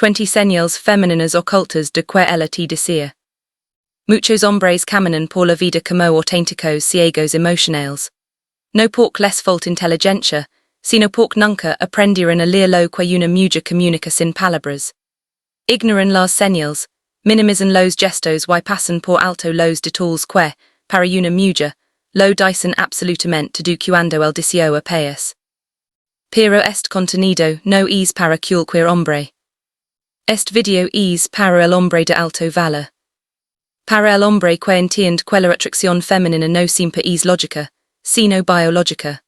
20 señales femeninas ocultas de que ella te desea. Muchos hombres caminan por la vida como auténticos ciegos emocionales. No porque les falta inteligencia, sino porque nunca aprendieron a leer lo que una mujer comunica sin palabras. Ignoran las señales, minimizan los gestos y pasan por alto los detalles que, para una mujer, lo dicen absolutamente todo cuando el deseo aparece. Pero este contenido no es para cualquier hombre. Este video es para el hombre de alto valor. Para el hombre que entiende que la atracción femenina no siempre es lógica, sino biológica.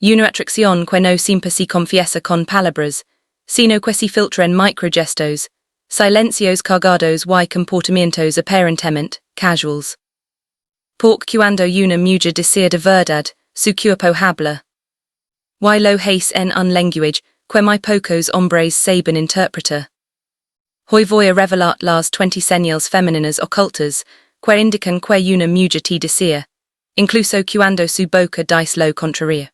Una atracción que no siempre se confiesa con palabras, sino que se filtra en microgestos, silencios cargados y comportamientos aparentemente casuals. Porque cuando una mujer desea de verdad, su cuerpo habla. Y lo hace en un lenguaje que muy pocos hombres saben interpretar. Hoy voy a revelar las 20 señales femeninas ocultas que indican que una mujer te desea, incluso cuando su boca dice lo contrario.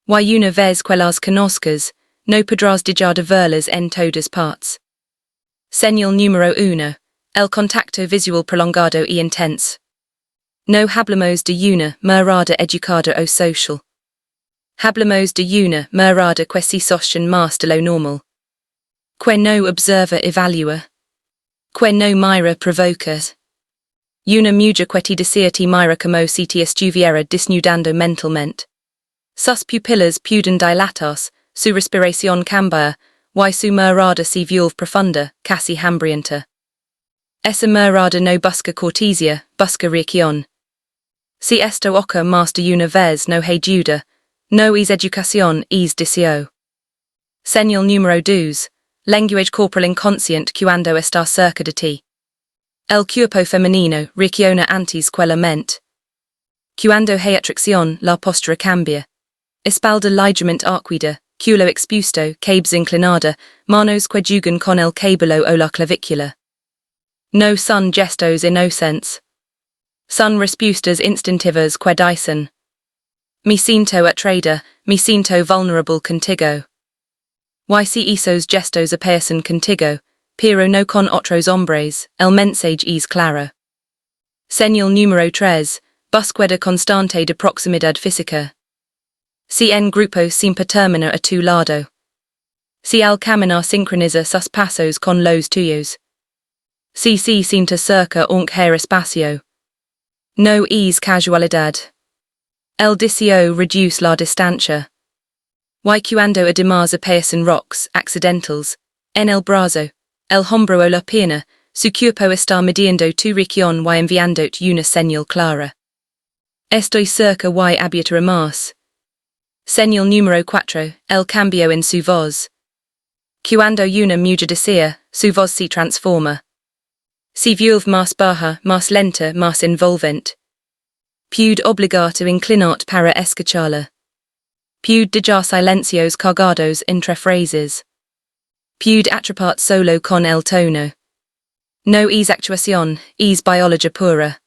Y una vez que las conozcas, no podrás dejar de verlas en todas partes. Señal número 1, el contacto visual prolongado y intenso. No hablamos de una mirada educada o social. Hablamos de una mirada que se sostiene más de lo normal. Que no observa evalúa. Que no mira provoca. Una mujer que te desea te mira como si te estuviera desnudando mentalmente. Sus pupilas pueden dilatarse, su respiración cambia, y su mirada se vuelve profunda, casi hambrienta. Esa mirada no busca cortesía, busca reacción. Si esto ocurre más de una vez no hay duda, no es educación, es deseo. Señal número 2, lenguaje corporal inconsciente cuando está cerca de ti. El cuerpo femenino reacciona antes que la mente. Cuando hay atracción, la postura cambia. Espalda ligeramente arquida, culo expuesto, cabeza inclinada, manos que jugan con el cabello o la clavícula. No son gestos inocentes. Son respuestas instintivas que dicen: me siento atraída, me siento vulnerable contigo. Y si esos gestos aparecen contigo, pero no con otros hombres, el mensaje es claro. Señal número 3, búsqueda constante de proximidad física. Si en grupo siempre termina a tu lado. Si al caminar sincroniza sus pasos con los tuyos. Si se siente cerca aunque hay espacio. No es casualidad. El deseo reduce la distancia. Y cuando además aparecen rocks accidentals, en el brazo, el hombro o la pierna, su cuerpo está midiendo tu reacción y enviándote una señal clara. Estoy cerca y abierta más. Señal número 4, el cambio en su voz. Cuando una mujer desea, su voz se transforma. Se vuelve más baja, más lenta, más envolvente. Puede obligarte inclinarte para escucharla. Puede dejar silencios cargados entre frases. Puede atraparte solo con el tono. No es actuación, es biología pura.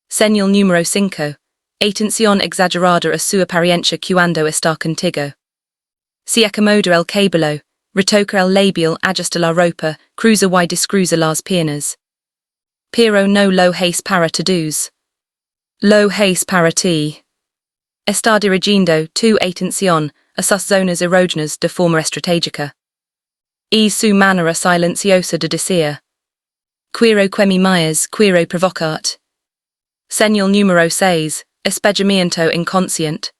Señal número 5, atención exagerada a su apariencia cuando está contigo. Se acomoda el cabello, retoca el labial, ajusta la ropa, cruza y descruza las piernas. Pero no lo hace para todos. Lo hace para ti. Está dirigiendo tu atención a sus zonas erógenas de forma estratégica. Es su manera silenciosa de decir: quiero que me mires, quiero provocarte. Señal número 6, especialmente inconsciente.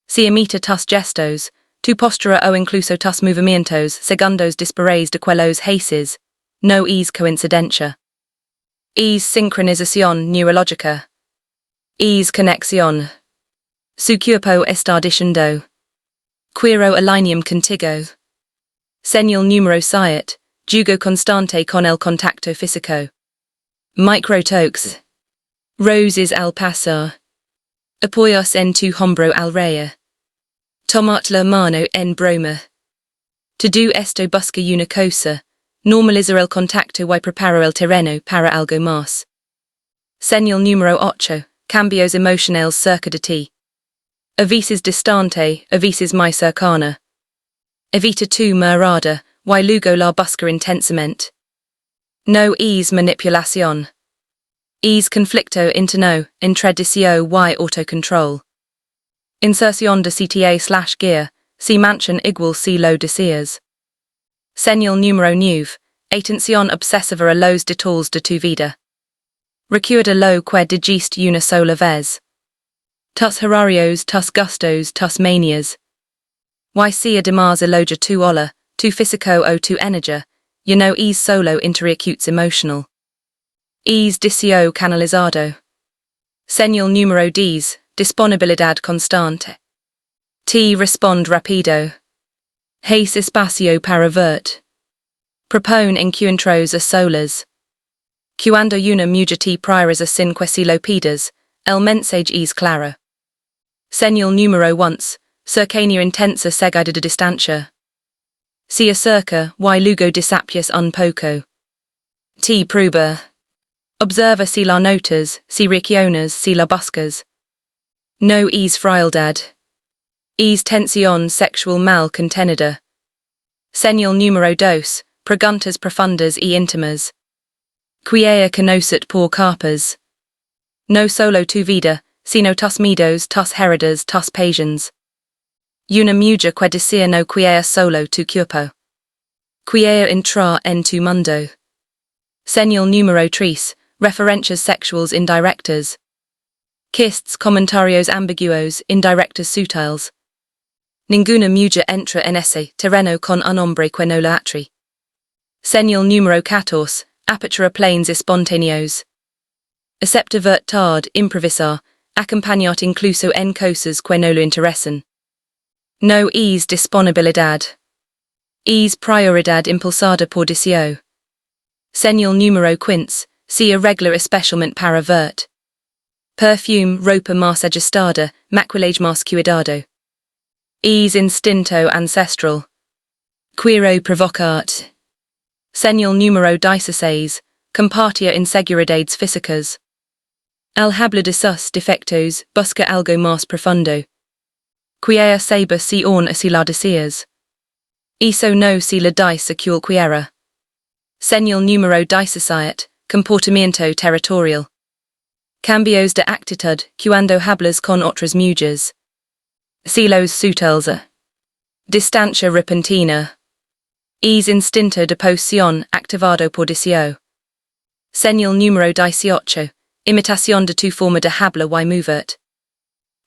Si imita tus gestos, tu postura o incluso tus movimientos segundos después de que los haces, no es coincidencia. Es sincronización neurológica. Es conexión. Su cuerpo está diciendo: quiero alinearme contigo. Señal número 7, juego constante con el contacto físico. Microtoques. Roses al pasar. Apoyas en tu hombro al reír. Tomate la mano en broma. Todo esto busca una cosa: normalizar el contacto y preparar el terreno para algo más. Señal número 8, cambios emocionales cerca de ti. A veces distante, a veces muy cercana. Evita tu mirada, y luego la busca intensamente. No es manipulación. Es conflicto interno, entre deseo y autocontrol. Inserción de cta/guía, si manchan igual si lo deseas. Señal número 9, atención obsesiva a los detalles de tu vida. Recuerda lo que dijiste una sola vez. Tus horarios, tus gustos, tus manias. Y si además elogia tu hola, tu físico o tu energía, ya no es solo interacutes emotional. Es deseo canalizado. Señal número 10, disponibilidad constante. Te respond rápido. Hace espacio para verte. Propone encuentros a solas. Cuando una mujer te prioras a sin que si lo pidas, el mensaje es claro. Señal número 11, cercanía intensa seguida de distancia. Se acerca y luego desaparece un poco. Te prueba. Observa si la notas, si reaccionas, si la buscas. No es frialdad. Es tensión sexual mal contenida. Señal número 2, preguntas profundas y íntimas. Quiere conocer por capas. No solo tu vida, sino tus miedos, tus heridas, tus pasiones. Una mujer que desea no quiere solo tu cuerpo. Quiere entrar en tu mundo. Señal número 3, referencias sexuales indirectas. Kists comentarios ambiguos, indirectas sutiles. Ninguna mujer entra en ese terreno con un hombre que no la atrae. Señal número 14, apertura planes espontáneos. Acepta ver tarde, improvisar, acompañar incluso en cosas que no lo interesan. No es disponibilidad. Es prioridad impulsada por deseo. Señal número 15, se arregla especialmente para verte. Perfume, ropa más ajustada, maquillaje más cuidado. Es instinto ancestral. Quiero provocarte. Señal número 16, compartir inseguridades físicas. Al habla de sus defectos, busca algo más profundo. Quiere saber si aún así la deseas. Eso no si la dice que quiera. Señal número 17, comportamiento territorial. Cambios de actitud cuando hablas con otras mujeres. Celos sutiles. Distancia repentina. Es instinto de posición activado por deseo. Señal número 18, imitación de tu forma de hablar y moverte.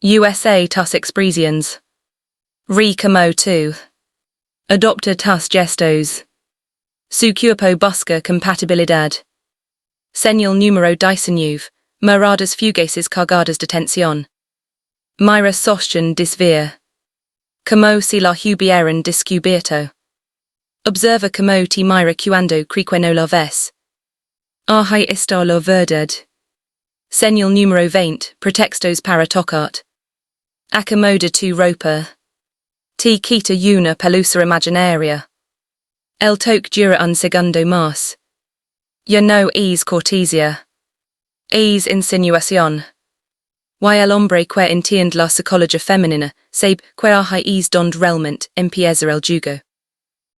USA tus expresiones. Re como tú. Adopta tus gestos. Su cuerpo busca compatibilidad. Señal número 19, miradas fugaces cargadas de tensión. Mira sostiene desvía. Como si la hubieran descubierto. Observa como te mira cuando cree que no la ves. Hace esto la verdad. Señal número 20, pretextos para tocarte. Acomoda tu ropa. Te quita una pelusa imaginaria. El toque dura un segundo más. Ya no es cortesía. Es insinuación. Y el hombre que entiende la psicología femenina sabe que es donde realmente empieza el juego.